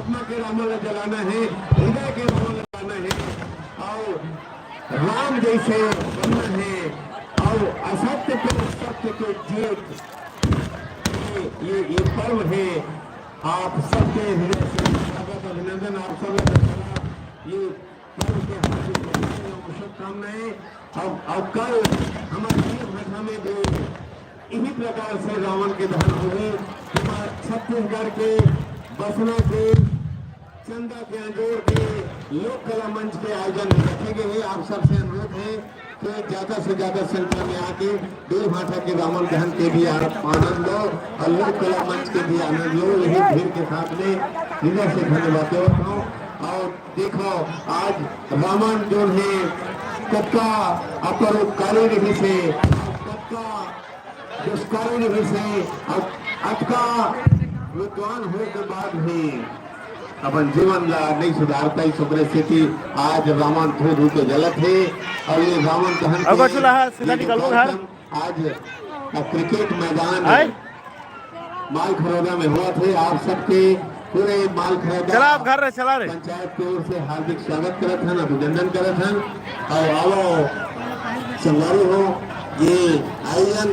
आत्मा के रावण जलाना है, हृदय के रावण जलाना है और राम जैसे बनना है और असत्य पे सत्य के जीत। ये पर्व है। आप सबके हृदय से स्वागत अभिनंदन। आप सब ये पर्व के हार्दिक शुभकामनाएं। और कल हमारी भाषा में भी इसी प्रकार से रावण के दहन हुए। हमारे छत्तीसगढ़ के बसना के चंदा के अंजोर के लोक कला मंच के आयोजन रखे गए हैं। आप सबसे अनुरोध है कि ज्यादा से ज्यादा संख्या में आके बेलभाटा के रावण दहन के भी आप आनंद लो और लोक कला मंच के भी आनंद लो। यही भीड़ के साथ में हृदय से धन्यवाद देता हूँ। और देखो आज रावण जो है कक्का अपरोपकारी रही से कक्का दुष्कारी रही से और अटका विद्वान होने के बाद भी अपन जीवन ला नहीं सुधारता ही सुग्र स्थिति। आज रावण धो धो के जलत है और ये रावण दहन आज क्रिकेट मैदान माल खरोदा में हुआ थे। आप सबके पूरे माल खरोदा पंचायत की ओर से हार्दिक स्वागत करत हन, अभिनंदन करत हन और आओ संगवारी हो ये आयोजन